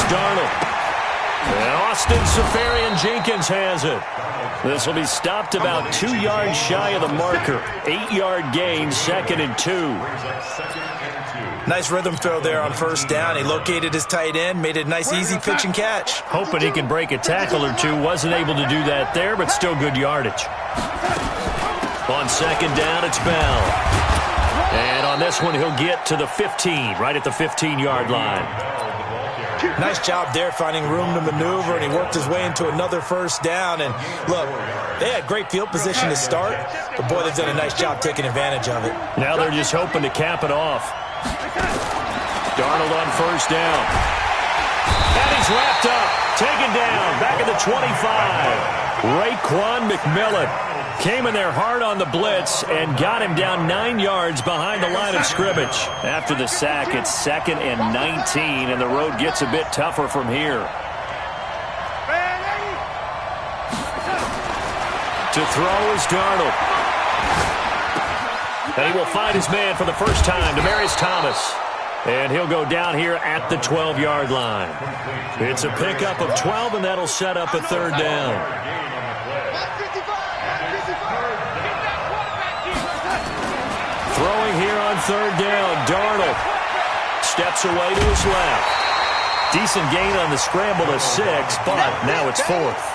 Darnold. And Austin Safarian-Jenkins has it. This will be stopped about 2 yards shy of the marker. 8-yard gain, 2nd and 2. Nice rhythm throw there on first down. He located his tight end, made it a nice, easy pitch and catch. Hoping he can break a tackle or two. Wasn't able to do that there, but still good yardage. On 2nd down, it's Bell. And on this one, he'll get to the 15, right at the 15-yard line. Nice job there finding room to maneuver, and he worked his way into another first down. And look, they had great field position to start, but boy, they've done a nice job taking advantage of it. Now they're just hoping to cap it off. Darnold on first down. And he's wrapped up, taken down, back at the 25. Raekwon McMillan came in there hard on the blitz and got him down 9 yards behind the line of scrimmage. After the sack, it's 2nd and 19, and the road gets a bit tougher from here. To throw is Darnold. And he will find his man for the first time, Demaryius Thomas. And he'll go down here at the 12-yard line. It's a pickup of 12, and that'll set up a 3rd down. Throwing here on 3rd down, Darnold steps away to his left. Decent gain on the scramble to 6, but now it's 4th.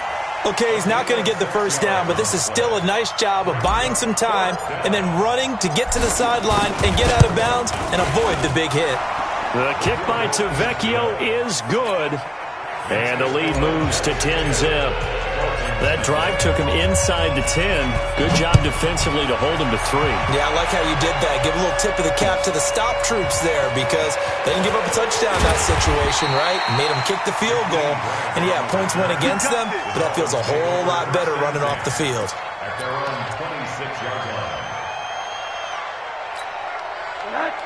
Okay, he's not going to get the first down, but this is still a nice job of buying some time and then running to get to the sideline and get out of bounds and avoid the big hit. The kick by Tavecchio is good, and the lead moves to 10-zip. That drive took him inside the 10. Good job defensively to hold him to 3. Yeah, I like how you did that. Give a little tip of the cap to the stop troops there because they didn't give up a touchdown in that situation, right? Made them kick the field goal. And, yeah, points went against them, but that feels a whole lot better running off the field.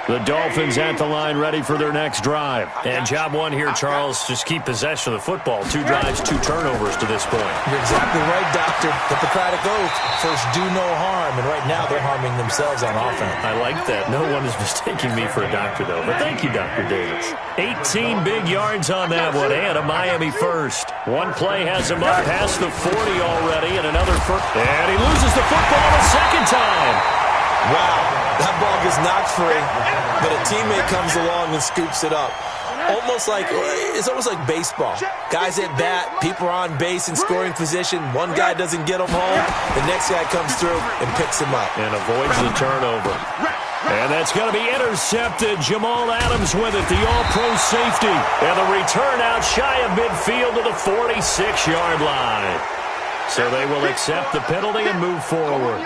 The Dolphins at the line ready for their next drive. And job one here, Charles, just keep possession of the football. 2 drives, 2 turnovers to this point. You're exactly right, Doctor. Hippocratic oath. First, do no harm. And right now, they're harming themselves on offense. I like that. No one is mistaking me for a doctor, though. But thank you, Dr. Davis. 18 big yards on that one, and a Miami first. One play has him up past the 40 already, and another first. And he loses the football a second time. Wow, that ball gets knocked free, but a teammate comes along and scoops it up. It's almost like baseball. Guys at bat, people are on base in scoring position. One guy doesn't get him home, the next guy comes through and picks him up. And avoids the turnover. And that's going to be intercepted. Jamal Adams with it, the all-pro safety. And the return out shy of midfield to the 46-yard line. So they will accept the penalty and move forward.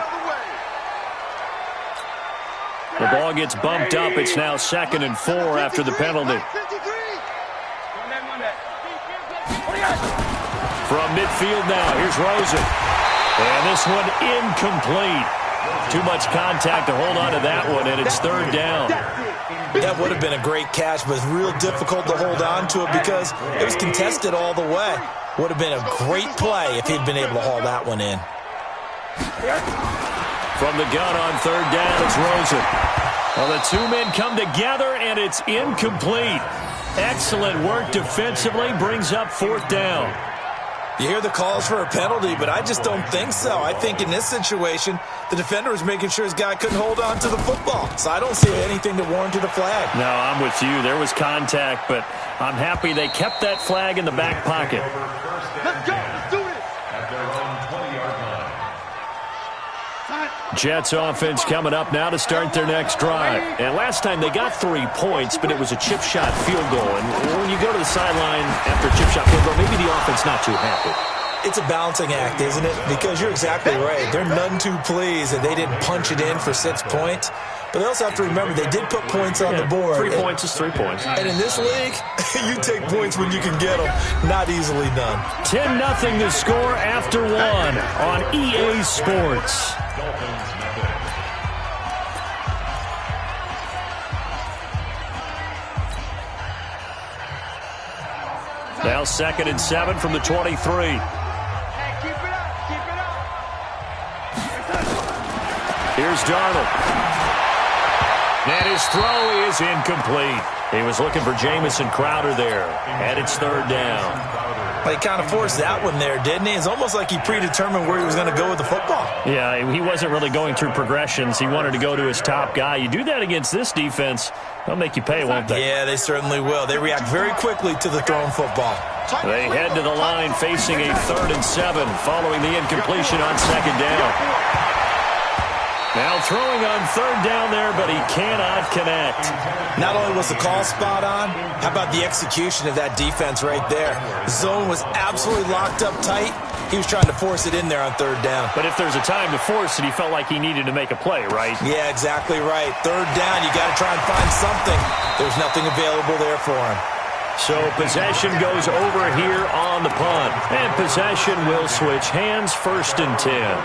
The ball gets bumped up. It's now 2nd and 4 after the penalty. From midfield now, here's Rosen. And this one incomplete. Too much contact to hold on to that one, and it's 3rd down. That would have been a great catch, but it's real difficult to hold on to it because it was contested all the way. Would have been a great play if he'd been able to haul that one in. From the gun on 3rd down, it's Rosen. Well, the 2 men come together, and it's incomplete. Excellent work defensively, brings up 4th down. You hear the calls for a penalty, but I just don't think so. I think in this situation, the defender was making sure his guy couldn't hold on to the football. So I don't see anything that warranted a flag. No, I'm with you. There was contact, but I'm happy they kept that flag in the back pocket. Let's go. Let's do it. Jets offense coming up now to start their next drive. And last time they got 3 points, but it was a chip shot field goal. And when you go to the sideline after a chip shot field goal, maybe the offense not too happy. It's a balancing act, isn't it? Because you're exactly right. They're none too pleased that they didn't punch it in for 6 points. But they also have to remember they did put points on the board. 3 points is 3 points. And in this league, you take points when you can get them. Not easily done. 10-0 to score after 1 on EA Sports. Now 2nd and 7 from the 23. Here's Darnold. And his throw is incomplete. He was looking for Jamison Crowder there, and it's third down. Well, he kind of forced that one there, didn't he? It's almost like he predetermined where he was going to go with the football. Yeah, he wasn't really going through progressions. He wanted to go to his top guy. You do that against this defense, they'll make you pay, won't they? Yeah, they certainly will. They react very quickly to the thrown football. They head to the line facing a 3rd and 7 following the incompletion on 2nd down. Now throwing on 3rd down there, but he cannot connect. Not only was the call spot on, how about the execution of that defense right there? The zone was absolutely locked up tight. He was trying to force it in there on 3rd down. But if there's a time to force it, he felt like he needed to make a play, right? Yeah, exactly right. 3rd down, you got to try and find something. There's nothing available there for him. So possession goes over here on the punt. And possession will switch hands, 1st and 10.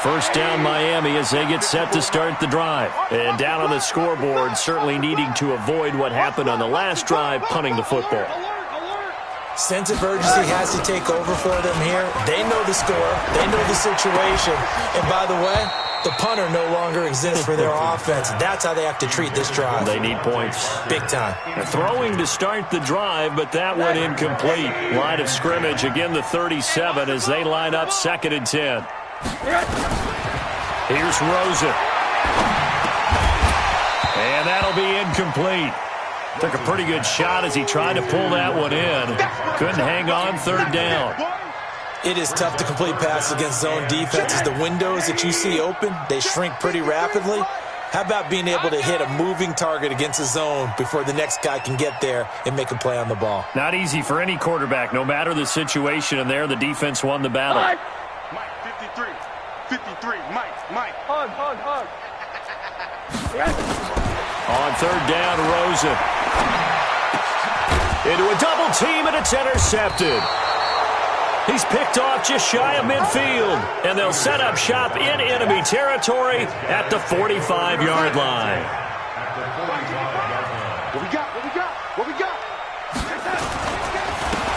First down Miami as they get set to start the drive. And down on the scoreboard, certainly needing to avoid what happened on the last drive, punting the football. Sense of urgency has to take over for them here. They know the score. They know the situation. And by the way, the punter no longer exists for their offense. That's how they have to treat this drive. They need points. Big time. Throwing to start the drive, but that one incomplete. Line of scrimmage, again the 37 as they line up 2nd and 10. Here's Rosen. And that'll be incomplete. Took a pretty good shot as he tried to pull that one in. Couldn't hang on 3rd down. It is tough to complete passes against zone defenses. The windows that you see open, they shrink pretty rapidly. How about being able to hit a moving target against a zone before the next guy can get there and make a play on the ball? Not easy for any quarterback, no matter the situation, and there the defense won the battle. Mike, 53. 53. Mike. Hug. On 3rd down, Rosen. Into a double team, and it's intercepted. He's picked off just shy of midfield, and they'll set up shop in enemy territory at the 45-yard line. What we got?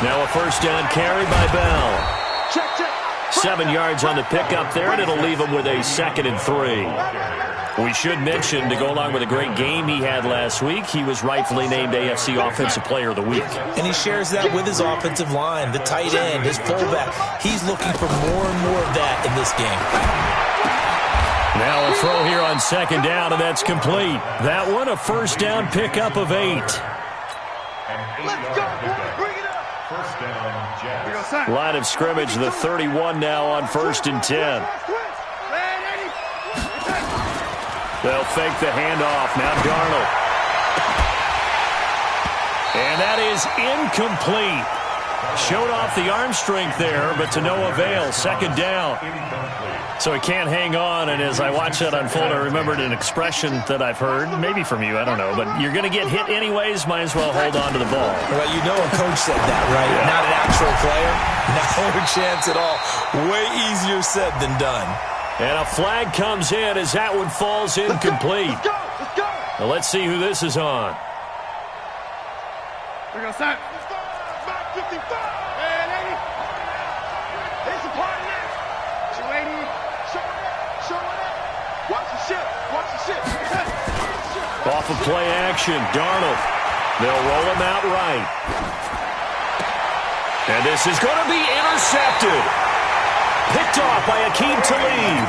Now a 1st down carry by Bell. Check. 7 yards on the pickup there, and it'll leave him with a 2nd and 3. We should mention, to go along with a great game he had last week, he was rightfully named AFC Offensive Player of the Week. And he shares that with his offensive line, the tight end, his fullback. He's looking for more and more of that in this game. Now a throw here on 2nd down, and that's complete. That one, a 1st down pickup of 8. Let's go, boy. Bring it up. First down, Jazz. Line of scrimmage, the 31 now on 1st and 10. They'll fake the handoff. Now Darnold. And that is incomplete. Showed off the arm strength there, but to no avail. 2nd down. So he can't hang on, and as I watch that unfold, I remembered an expression that I've heard, maybe from you, I don't know, but you're going to get hit anyways, might as well hold on to the ball. Well, you know a coach said that, right? Yeah. Not an actual player. No chance at all. Way easier said than done. And a flag comes in as that one falls incomplete. Let's go. Now let's see who this is on. We're going to start. 55. Hey, it's a party now. Show it up. Watch the ship. Off of play action, Darnold. They'll roll him out right. And this is going to be intercepted. Picked off by Akeem Talib.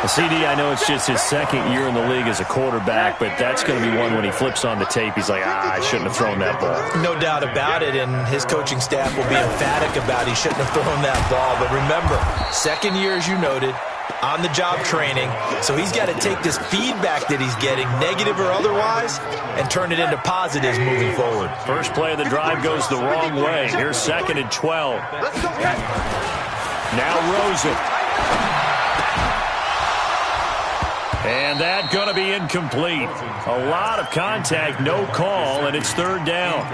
CD, I know it's just his 2nd year in the league as a quarterback, but that's going to be one when he flips on the tape. He's like, I shouldn't have thrown that ball. No doubt about it, and his coaching staff will be emphatic about he shouldn't have thrown that ball. But remember, 2nd year, as you noted, on-the-job training, so he's got to take this feedback that he's getting, negative or otherwise, and turn it into positives moving forward. First play of the drive goes the wrong way. Here's 2nd and 12. Now Rosen. And that going to be incomplete. A lot of contact, no call, and it's 3rd down.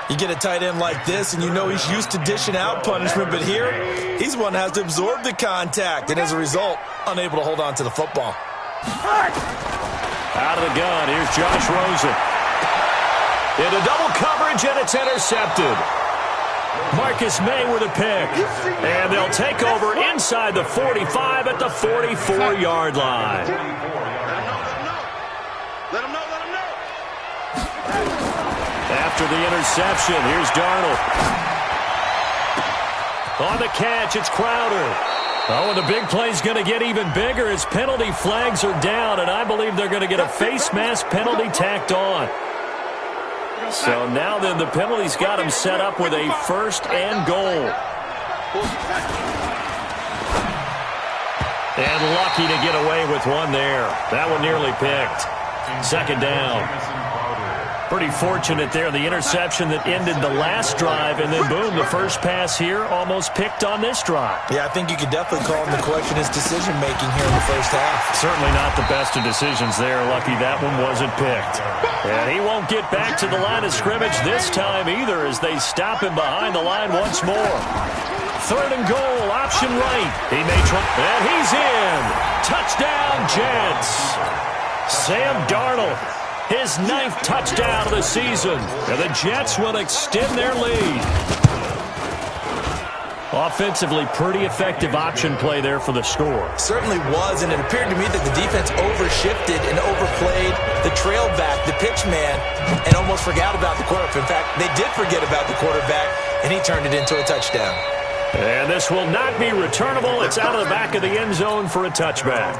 You get a tight end like this, and you know he's used to dishing out punishment, but here, he's one that has to absorb the contact, and as a result, unable to hold on to the football. Out of the gun, here's Josh Rosen. Into double coverage, and it's intercepted. Marcus May with a pick. And they'll take over inside the 45 at the 44-yard line. Let him know. after the interception. Here's Darnold. On the catch, it's Crowder. Oh, and the big play's going to get even bigger as penalty flags are down, and I believe they're going to get a face mask penalty tacked on. So now then the penalty's got him set up with a 1st and goal. And lucky to get away with one there. That one nearly picked. 2nd down. Pretty fortunate there. The interception that ended the last drive, and then boom, the first pass here almost picked on this drive. Yeah, I think you could definitely call him the question his decision-making here in the first half. Certainly not the best of decisions there. Lucky that one wasn't picked. And he won't get back to the line of scrimmage this time either as they stop him behind the line once more. 3rd and goal, option right. He may try, and he's in. Touchdown, Jets. Sam Darnold, his 9th touchdown of the season. And the Jets will extend their lead. Offensively, pretty effective option play there for the score. Certainly was, and it appeared to me that the defense overshifted and overplayed the trail back, the pitch man, and almost forgot about the quarterback. In fact, they did forget about the quarterback, and he turned it into a touchdown. And this will not be returnable. It's out of the back of the end zone for a touchback.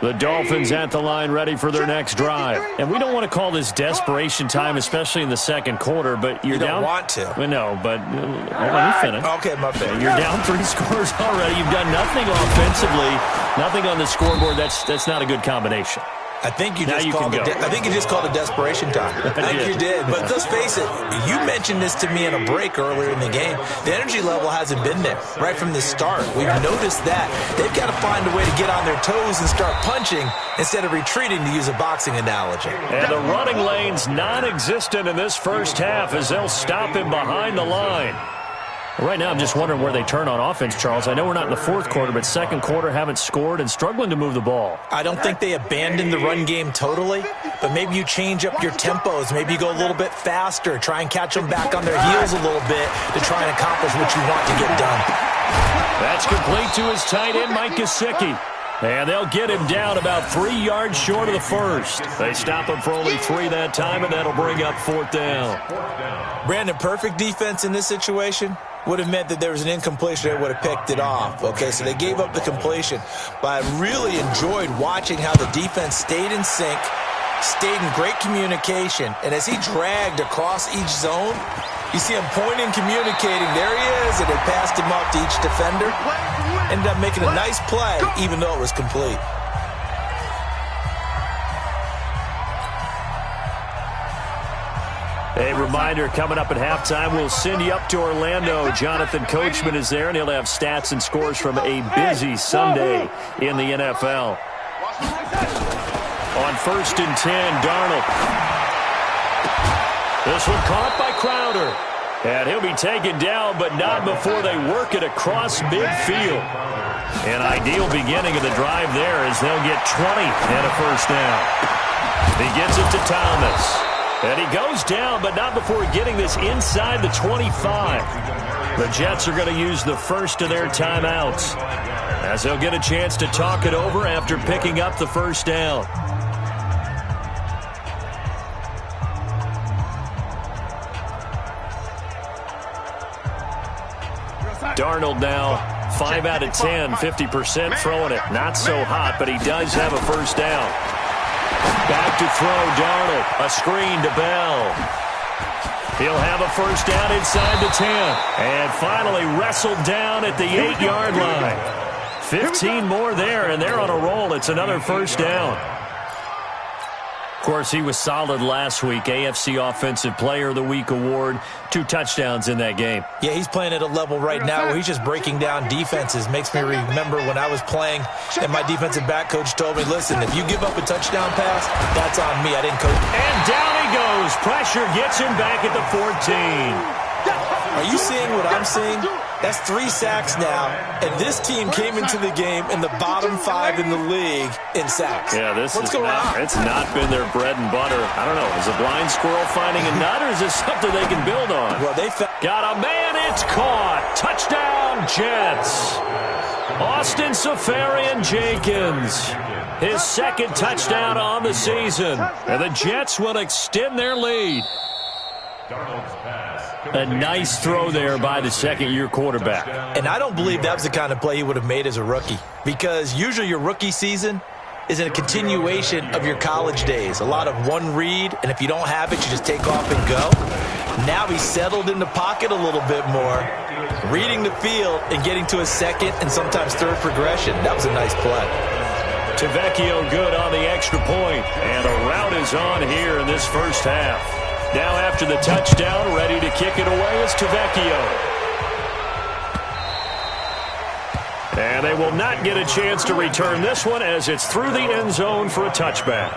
The Dolphins at the line ready for their next drive. And we don't want to call this desperation time, especially in the 2nd quarter, but you're down. You don't want to. Well, no, but let me finish. Okay, my bad. You're down 3 scores already. You've done nothing offensively, nothing on the scoreboard. That's not a good combination. I think you just called it desperation time. I think you did. But let's face it, you mentioned this to me in a break earlier in the game. The energy level hasn't been there right from the start. We've noticed that. They've got to find a way to get on their toes and start punching instead of retreating, to use a boxing analogy. And the running lane's non-existent in this first half as they'll stop him behind the line. Right now, I'm just wondering where they turn on offense, Charles. I know we're not in the 4th quarter, but 2nd quarter haven't scored and struggling to move the ball. I don't think they abandoned the run game totally, but maybe you change up your tempos. Maybe you go a little bit faster, try and catch them back on their heels a little bit to try and accomplish what you want to get done. That's complete to his tight end, Mike Gesicki. And they'll get him down about 3 yards short of the first. They stop him for only 3 that time, and that'll bring up 4th down. Brandon, perfect defense in this situation would have meant that there was an incompletion. They would have picked it off. Okay, so they gave up the completion. But I really enjoyed watching how the defense stayed in sync, stayed in great communication. And as he dragged across each zone, you see him pointing, communicating. There he is, and they passed him off to each defender. Ended up making a nice play, even though it was complete. A reminder, coming up at halftime, we'll send you up to Orlando. Jonathan Coachman is there, and he'll have stats and scores from a busy Sunday in the NFL. On 1st and 10, Darnold. This one caught by Crowder. And he'll be taken down, but not before they work it across midfield. An ideal beginning of the drive there as they'll get 20 and a 1st down. He gets it to Thomas. And he goes down, but not before getting this inside the 25. The Jets are going to use the first of their timeouts as they'll get a chance to talk it over after picking up the 1st down. Darnold now 5 out of 10, 50% throwing it. Not so hot, but he does have a 1st down. Back to throw, Darnold. A screen to Bell. He'll have a 1st down inside the 10. And finally wrestled down at the 8-yard line. 15 more there, and they're on a roll. It's another 1st down. Of course, he was solid last week. AFC Offensive Player of the Week award. 2 touchdowns in that game. Yeah, he's playing at a level right now where he's just breaking down defenses. Makes me remember when I was playing and my defensive back coach told me, listen, if you give up a touchdown pass, that's on me. I didn't coach. And down he goes. Pressure gets him back at the 14. Are you seeing what I'm seeing? That's 3 sacks now, and this team came into the game in the bottom 5 in the league in sacks. Yeah, What's going on? It's not been their bread and butter. I don't know. Is a blind squirrel finding a nut, or is this something they can build on? Well, got a man. It's caught. Touchdown, Jets. Austin Safarian-Jenkins. His second touchdown on the season. And the Jets will extend their lead. A nice throw there by the second-year quarterback. And I don't believe that was the kind of play he would have made as a rookie, because usually your rookie season is in a continuation of your college days. A lot of one read, and if you don't have it, you just take off and go. Now he's settled in the pocket a little bit more, reading the field and getting to a second and sometimes third progression. That was a nice play. Tavecchio good on the extra point, and a rout is on here in this first half. Now after the touchdown, ready to kick it away is Tavecchio. And they will not get a chance to return this one as it's through the end zone for a touchback.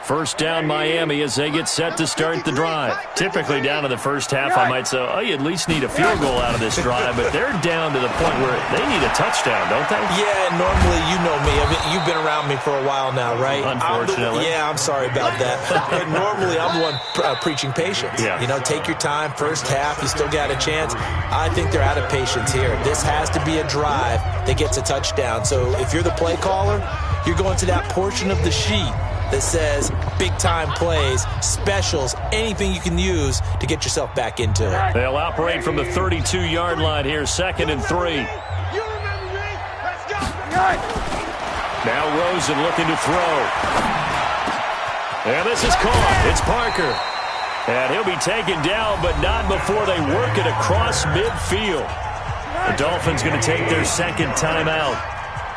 First down Miami as they get set to start the drive. Typically down in the first half, I might say, oh, you at least need a field goal out of this drive, but they're down to the point where they need a touchdown, don't they? Yeah, and normally, you know me. You've been around me for a while now, right? Unfortunately. I'm sorry about that. But normally, I'm the one preaching patience. Yeah. You know, take your time. First half, you still got a chance. I think they're out of patience here. This has to be a drive that gets a touchdown. So if you're the play caller, you're going to that portion of the sheet that says big-time plays, specials, anything you can use to get yourself back into it. They'll operate from the 32-yard line here, 2nd and 3. Now Rosen looking to throw. And this is caught. It's Parker. And he'll be taken down, but not before they work it across midfield. The Dolphins going to take their second timeout,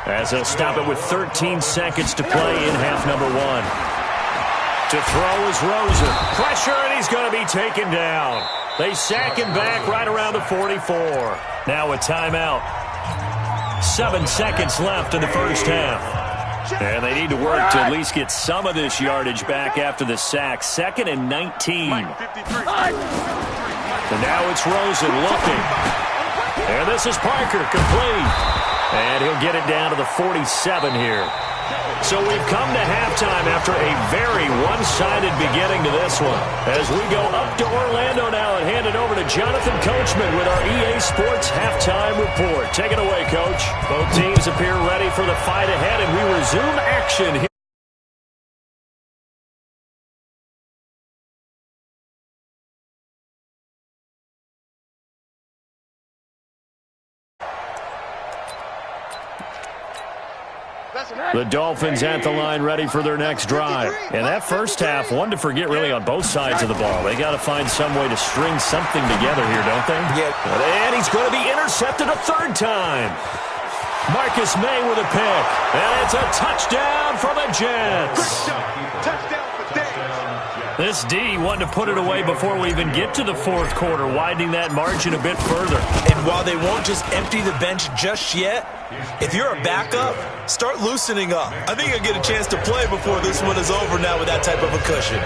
as they'll stop it with 13 seconds to play in half number 1. To throw is Rosen. Pressure, and he's going to be taken down. They sack him back right around the 44. Now a timeout. 7 seconds left in the first half. And they need to work to at least get some of this yardage back after the sack. 2nd and 19. And now it's Rosen looking. And this is Parker, complete. And he'll get it down to the 47 here. So we've come to halftime after a very one-sided beginning to this one. As we go up to Orlando now and hand it over to Jonathan Coachman with our EA Sports Halftime Report. Take it away, Coach. Both teams appear ready for the fight ahead, and we resume action here. The Dolphins at the line ready for their next drive. And that first half, one to forget really on both sides of the ball. They got to find some way to string something together here, don't they? Yeah. And he's going to be intercepted a third time. Marcus May with a pick. And it's a touchdown for the Jets. Touchdown for Dave. This D wanted to put it away before we even get to the fourth quarter, widening that margin a bit further. And while they won't just empty the bench just yet, if you're a backup, start loosening up. I think you'll get a chance to play before this one is over now with that type of a cushion.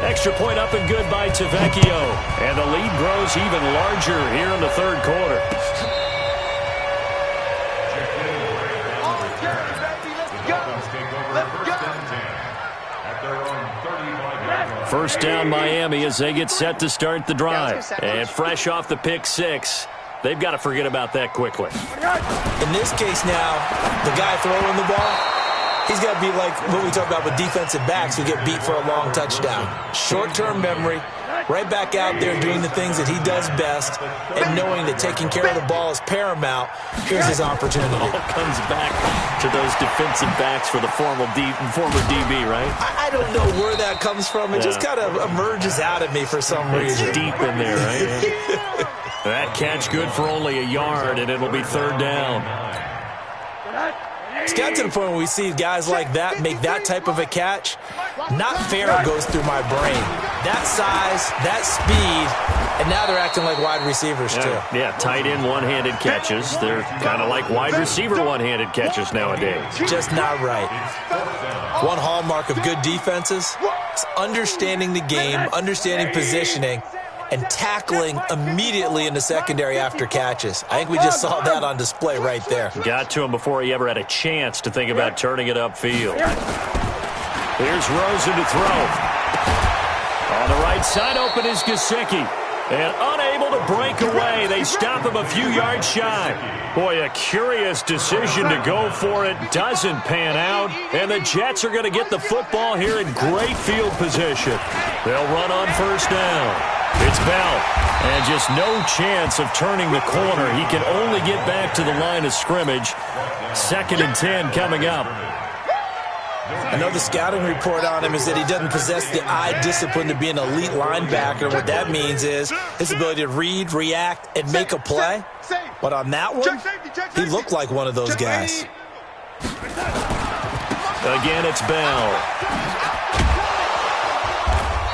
Extra point up and good by Tavecchio. And the lead grows even larger here in the third quarter. First down Miami as they get set to start the drive. And fresh off the pick six, they've got to forget about that quickly. In this case now, the guy throwing the ball, he's got to be like what we talk about with defensive backs who get beat for a long touchdown. Short-term memory, right back out there doing the things that he does best, and knowing that taking care of the ball is paramount. Here's his opportunity. All comes back to those defensive backs for the former DB, right? I don't know where that comes from. It just kind of emerges out of me for some reason. It's deep in there, right? That catch good for only a yard, and it'll be third down. It's got to the point where we see guys like that make that type of a catch. Not fair goes through my brain. That size, that speed, and And now they're acting like wide receivers, too. Yeah, tight end one-handed catches. They're kind of like wide receiver one-handed catches nowadays. Just not right. One hallmark of good defenses is understanding the game, understanding positioning, and tackling immediately in the secondary after catches. I think we just saw that on display right there. Got to him before he ever had a chance to think about turning it upfield. Here's Rosen to throw. On the right side, open is Gesicki. And unable to break away. They stop him a few yards shy. Boy, a curious decision to go for it. Doesn't pan out. And the Jets are going to get the football here in great field position. They'll run on first down. It's Bell. And just no chance of turning the corner. He can only get back to the line of scrimmage. 2nd and 10 coming up. I know the scouting report on him is that he doesn't possess the eye discipline to be an elite linebacker. What that means is his ability to read, react, and make a play. But on that one, he looked like one of those guys. Again, it's Bell.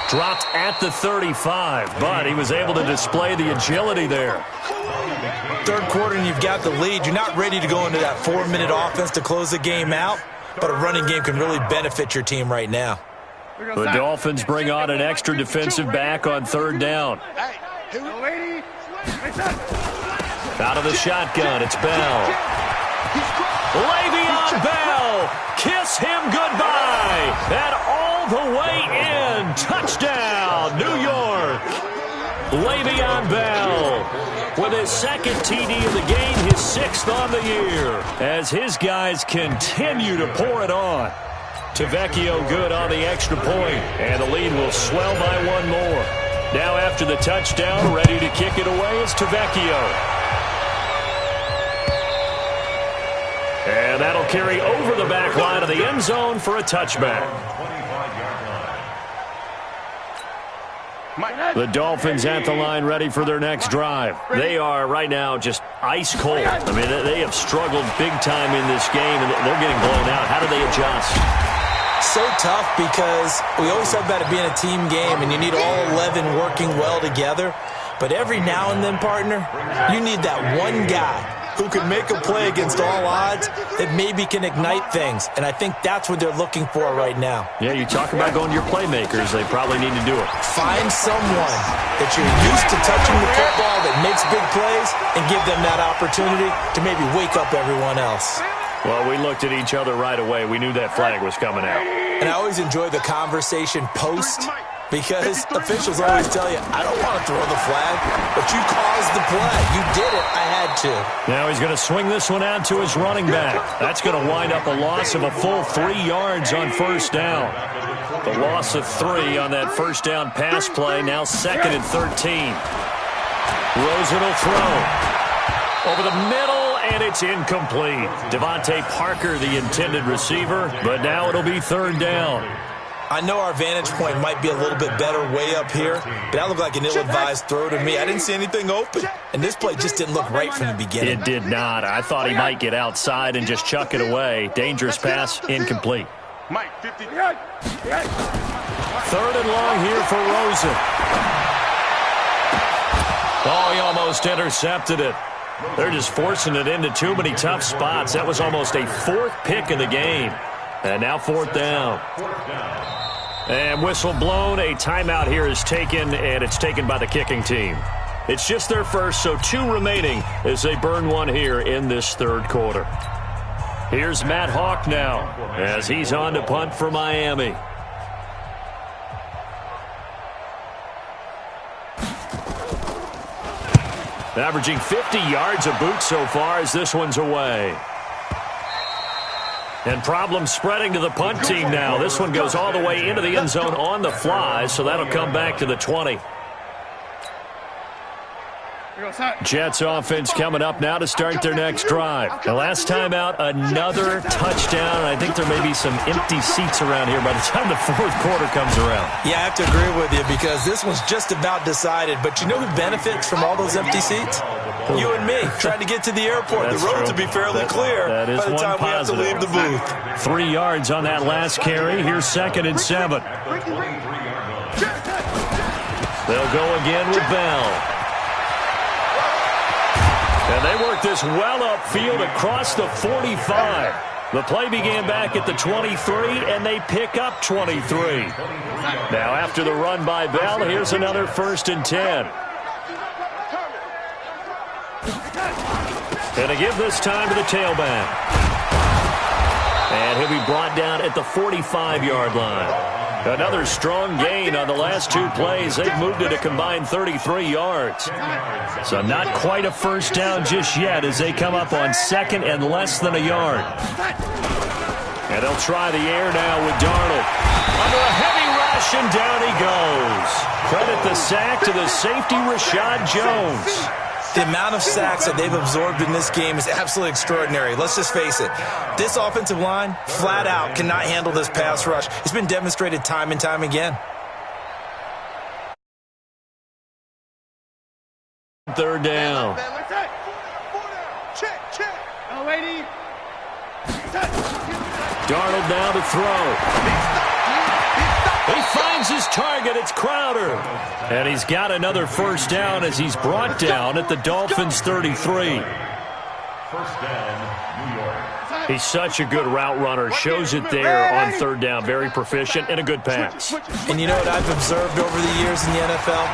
Dropped at the 35, but he was able to display the agility there. Third quarter and you've got the lead. You're not ready to go into that 4-minute offense to close the game out. But a running game can really benefit your team right now. The Dolphins bring on an extra defensive back on 3rd down. Out of the shotgun, it's Bell. Le'Veon Bell, kiss him goodbye. And all the way in, touchdown, New York. Le'Veon Bell with his 2nd TD of the game, his 6th on the year, as his guys continue to pour it on. Tavecchio good on the extra point, and the lead will swell by 1 more. Now after the touchdown, ready to kick it away is Tavecchio. And that'll carry over the back line of the end zone for a touchback. The Dolphins at the line ready for their next drive. They are right now just ice cold. I mean, they have struggled big time in this game, and they're getting blown out. How do they adjust? So tough because we always talk about it being a team game, and you need all 11 working well together. But every now and then, partner, you need that one guy who can make a play against all odds that maybe can ignite things. And I think that's what they're looking for right now. Yeah, you talk about going to your playmakers. They probably need to do it. Find someone that you're used to touching the football that makes big plays and give them that opportunity to maybe wake up everyone else. Well, we looked at each other right away. We knew that flag was coming out. And I always enjoy the conversation post, because officials always tell you, I don't want to throw the flag, but you caused the play. You did it. I had to. Now he's going to swing this one out to his running back. That's going to wind up a loss of a full 3 yards on first down. The loss of 3 on that first down pass play. Now 2nd and 13. Rosen will throw. Over the middle, and it's incomplete. Devontae Parker, the intended receiver, but now it'll be 3rd down. I know our vantage point might be a little bit better way up here, but that looked like an ill-advised throw to me. I didn't see anything open, and this play just didn't look right from the beginning. It did not. I thought he might get outside and just chuck it away. Dangerous pass, incomplete. 3rd and long here for Rosen. Oh, he almost intercepted it. They're just forcing it into too many tough spots. That was almost a 4th pick in the game. And now 4th down. And whistle blown. A timeout here is taken, and it's taken by the kicking team. It's just their first, so 2 remaining as they burn one here in this 3rd quarter. Here's Matt Hawk now as he's on to punt for Miami. Averaging 50 yards a boot so far as this one's away. And problems spreading to the punt team now. This one goes all the way into the end zone on the fly, so that'll come back to the 20. Jets offense coming up now to start their next drive. The last time out, another touchdown. I think there may be some empty seats around here by the time the 4th quarter comes around. Yeah, I have to agree with you because this one's just about decided. But you know who benefits from all those empty seats? You and me, trying to get to the airport. That's the roads true. will be fairly clear that is by the time we have to leave the booth. 3 yards on that last carry. Here's 2nd and 7. They'll go again with Bell. And they work this well upfield across the 45. The play began back at the 23, and they pick up 23. Now, after the run by Bell, here's another 1st and 10. And to give this time to the tailback. And he'll be brought down at the 45-yard line. Another strong gain on the last 2 plays. They've moved it a combined 33 yards. So not quite a first down just yet as they come up on 2nd and less than a yard. And they'll try the air now with Darnold. Under a heavy rush, and down he goes. Credit the sack to the safety, Rashad Jones. The amount of sacks that they've absorbed in this game is absolutely extraordinary. Let's just face it. This offensive line, flat out, cannot handle this pass rush. It's been demonstrated time and time again. 3rd down. Darnold now to throw. He finds his target. It's Crowder. And he's got another 1st down as he's brought down at the Dolphins' 33. He's such a good route runner. Shows it there on 3rd down. Very proficient and a good pass. And you know what I've observed over the years in the NFL?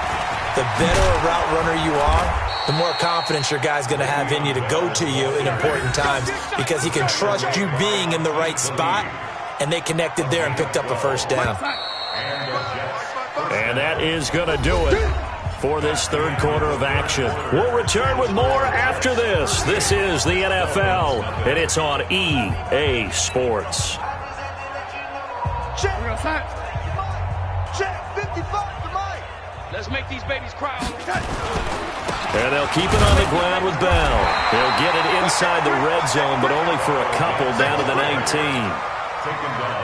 The better a route runner you are, the more confidence your guy's going to have in you to go to you in important times because he can trust you being in the right spot, and they connected there and picked up a 1st down. And that is going to do it for this 3rd quarter of action. We'll return with more after this. This is the NFL, and it's on EA Sports. Check 55 to Mike. Let's make these babies cry. And they'll keep it on the ground with Bell. They'll get it inside the red zone, but only for a couple down to the 19.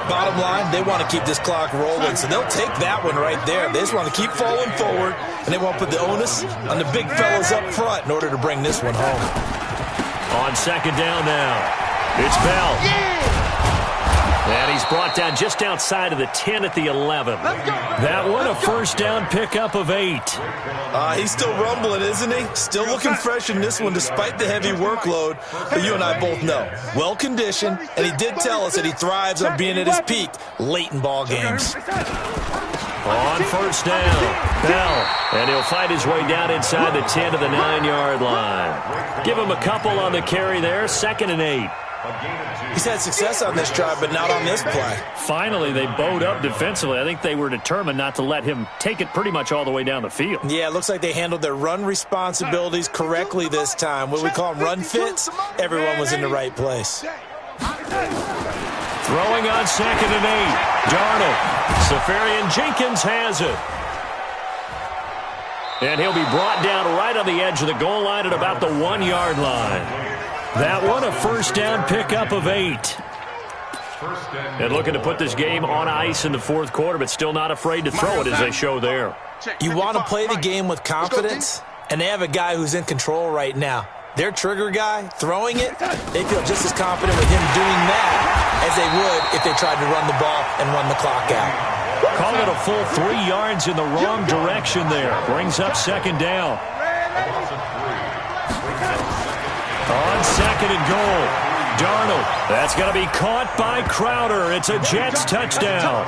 Bottom line, they want to keep this clock rolling, so they'll take that one right there. They just want to keep falling forward, and they want to put the onus on the big fellas up front in order to bring this one home. On 2nd down now, it's Bell. And he's brought down just outside of the 10 at the 11. That one a 1st down pickup of 8. He's still rumbling, isn't he? Still looking fresh in this one despite the heavy workload. But you and I both know, well-conditioned, and he did tell us that he thrives on being at his peak late in ball games. On 1st down, Bell. And he'll fight his way down inside the 10 to the 9-yard line. Give him a couple on the carry there, 2nd and 8. He's had success on this drive, but not on this play. Finally, they bowed up defensively. I think they were determined not to let him take it pretty much all the way down the field. Yeah, it looks like they handled their run responsibilities correctly this time. What we call them run fits, everyone was in the right place. Throwing on 2nd and 8. Darnold. Safarian Jenkins has it. And he'll be brought down right on the edge of the goal line at about the 1-yard line. That one a 1st down pickup of 8. And looking to put this game on ice in the 4th quarter, but still not afraid to throw it as they show there. You want to play the game with confidence, and they have a guy who's in control right now. Their trigger guy, throwing it, they feel just as confident with him doing that as they would if they tried to run the ball and run the clock out. Call it a full 3 yards in the wrong direction there. Brings up 2nd down. On 2nd and goal, Darnold. That's going to be caught by Crowder. It's a Jets touchdown.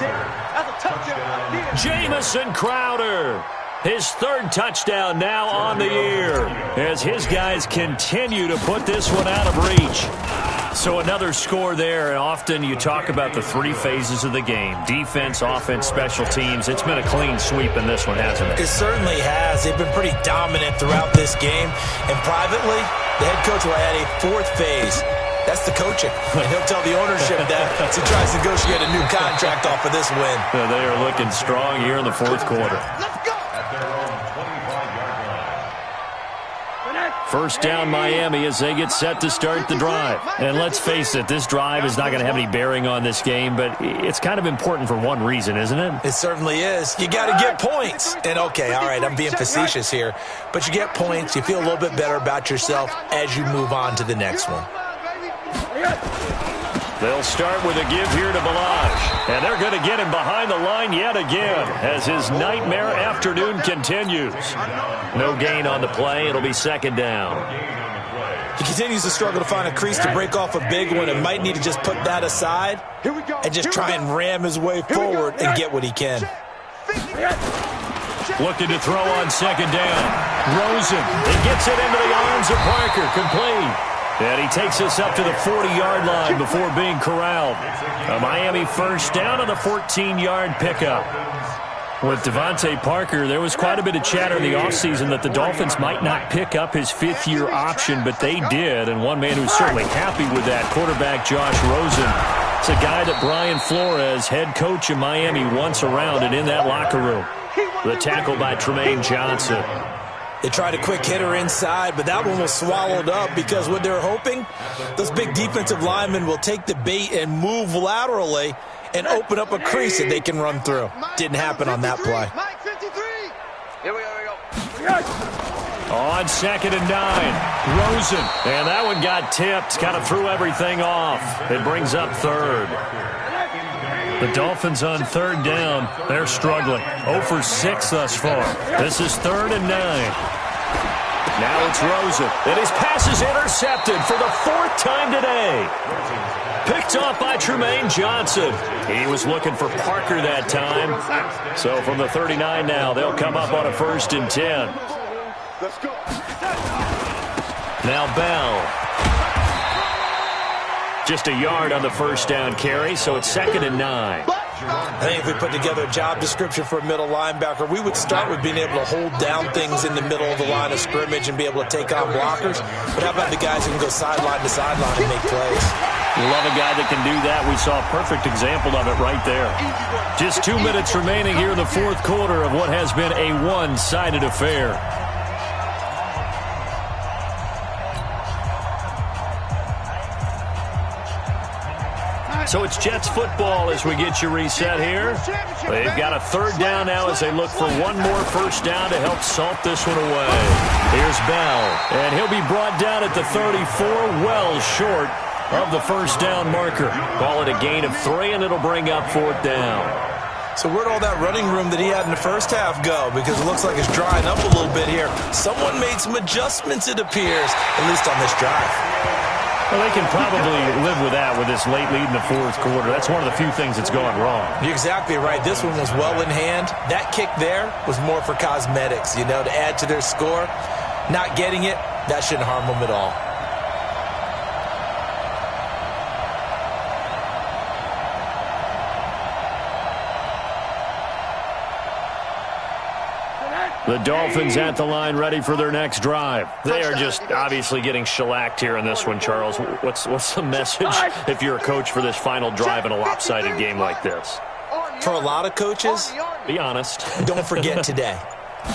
Jamison Crowder. His 3rd touchdown now on the year as his guys continue to put this one out of reach. So another score there, and often you talk about the 3 phases of the game. Defense, offense, special teams. It's been a clean sweep in this one, hasn't it? It certainly has. They've been pretty dominant throughout this game. And privately, the head coach will add a 4th phase. That's the coaching. And he'll tell the ownership that as he tries to negotiate a new contract off of this win. Yeah, they are looking strong here in the 4th quarter. 1st down Miami as they get set to start the drive. And let's face it, this drive is not going to have any bearing on this game, but it's kind of important for one reason, isn't it? It certainly is. You got to get points. And okay, all right, I'm being facetious here, but you get points, you feel a little bit better about yourself as you move on to the next one. They'll start with a give here to Balaj. And they're going to get him behind the line yet again as his nightmare afternoon continues. No gain on the play. It'll be second down. He continues to struggle to find a crease to break off a big one and might need to just put that aside and just try and ram his way forward and get what he can. Looking to throw on second down. Rosen. He gets it into the arms of Parker. Complete. And he takes us up to the 40-yard line before being corralled. A Miami first down on the 14-yard pickup. With Devontae Parker, there was quite a bit of chatter in the offseason that the Dolphins might not pick up his fifth-year option, but they did. And one man who's certainly happy with that, quarterback Josh Rosen. It's a guy that Brian Flores, head coach of Miami, wants around and in that locker room. The tackle by Tremaine Johnson. They tried a quick hitter inside, but that one was swallowed up because what they're hoping, those big defensive linemen will take the bait and move laterally and open up a crease that they can run through. Didn't happen on that play. Here we go. On second and 9, Rosen. And that one got tipped, kind of threw everything off. It brings up third. The Dolphins on third down. They're struggling. 0 for 6 thus far. This is 3rd and 9. Now it's Rosen. And his pass is intercepted for the 4th time today. Picked off by Tremaine Johnson. He was looking for Parker that time. So from the 39 now, they'll come up on a 1st and 10. Let's go. Now Bell. Just a yard on the first down carry, so it's 2nd and 9. I think if we put together a job description for a middle linebacker, we would start with being able to hold down things in the middle of the line of scrimmage and be able to take on blockers. But how about the guys who can go sideline to sideline and make plays? Love a guy that can do that. We saw a perfect example of it right there. Just 2 minutes remaining here in the 4th quarter of what has been a one-sided affair. So it's Jets football as we get you reset here. They've got a 3rd down now as they look for one more first down to help salt this one away. Here's Bell, and he'll be brought down at the 34, well short of the first down marker. Call it a gain of 3, and it'll bring up 4th down. So where'd all that running room that he had in the first half go? Because it looks like it's drying up a little bit here. Someone made some adjustments, it appears, at least on this drive. Well, they can probably live with that with this late lead in the 4th quarter. That's one of the few things that's gone wrong. You're exactly right. This one was well in hand. That kick there was more for cosmetics, you know, to add to their score. Not getting it, that shouldn't harm them at all. The Dolphins at the line ready for their next drive. They are just obviously getting shellacked here in this one, Charles. What's the message if you're a coach for this final drive in a lopsided game like this? For a lot of coaches, be honest. Don't forget today.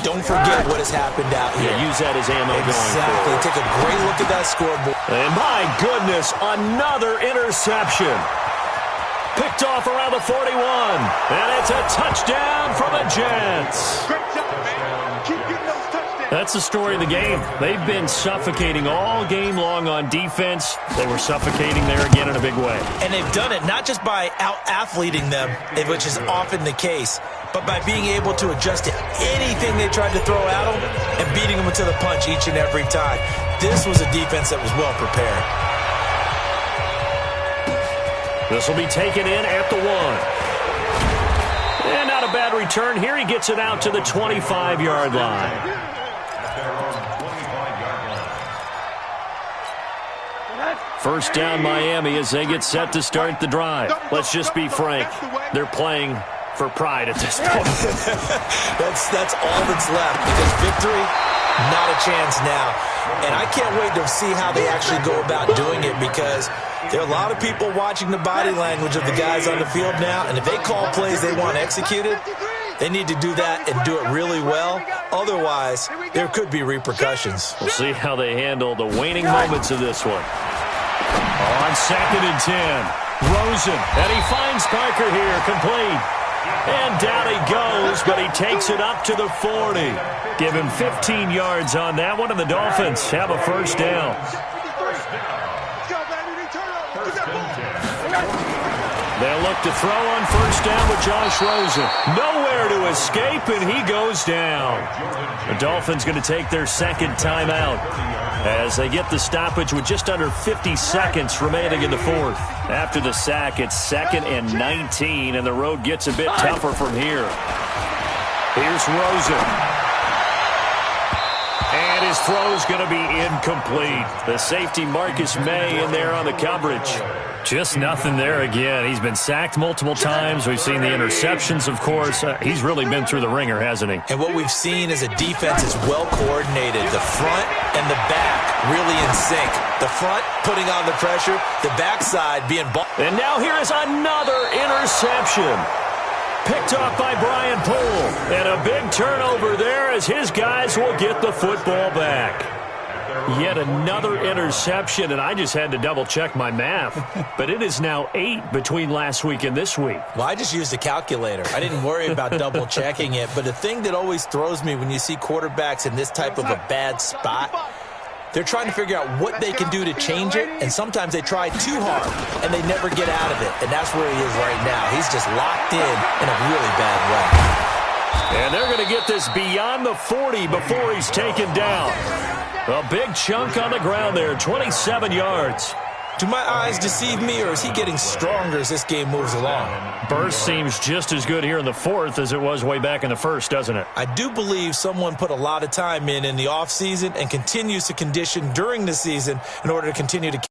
Don't forget what has happened out here. Yeah, use that as ammo going exactly. forward. Take a great look at that scoreboard. And my goodness, another interception. Picked off around the 41. And it's a touchdown for the Jets. Great job, man. Keep getting those touchdowns. That's the story of the game. They've been suffocating all game long on defense. They were suffocating there again in a big way. And they've done it not just by out-athleting them, which is often the case, but by being able to adjust to anything they tried to throw at them and beating them to the punch each and every time. This was a defense that was well prepared. This will be taken in at the 1. And not a bad return here. He gets it out to the 25-yard line. First down Miami as they get set to start the drive. Let's just be frank. They're playing for pride at this point. That's all that's left because victory, not a chance now. And I can't wait to see how they actually go about doing it because there are a lot of people watching the body language of the guys on the field now, and if they call plays they want executed, they need to do that and do it really well. Otherwise, there could be repercussions. We'll see how they handle the waning moments of this one. On 2nd and 10, Rosen, and he finds Parker here, complete. And down he goes, but he takes it up to the 40. Give him 15 yards on that one, and the Dolphins have a first down. They'll look to throw on first down with Josh Rosen. Nowhere to escape, and he goes down. The Dolphins going to take their second timeout as they get the stoppage with just under 50 seconds remaining in the fourth. After the sack, it's 2nd and 19, and the road gets a bit tougher from here. Here's Rosen. And his throw's going to be incomplete. The safety Marcus May in there on the coverage. Just nothing there again. He's been sacked multiple times. We've seen the interceptions, of course. He's really been through the ringer, hasn't he? And what we've seen is a defense is well coordinated. The front and the back really in sync. The front putting on the pressure, the backside being ball. And now here is another interception. Picked off by Brian Poole. And a big turnover there as his guys will get the football back. Yet another interception, and I just had to double-check my math. But it is now 8 between last week and this week. Well, I just used a calculator. I didn't worry about double-checking it. But the thing that always throws me when you see quarterbacks in this type of a bad spot, they're trying to figure out what they can do to change it, and sometimes they try too hard, and they never get out of it. And that's where he is right now. He's just locked in a really bad way. And they're going to get this beyond the 40 before he's taken down. A big chunk on the ground there, 27 yards. Do my eyes deceive me, or is he getting stronger as this game moves along? Burst seems just as good here in the fourth as it was way back in the first, doesn't it? I do believe someone put a lot of time in the offseason and continues to condition during the season in order to continue to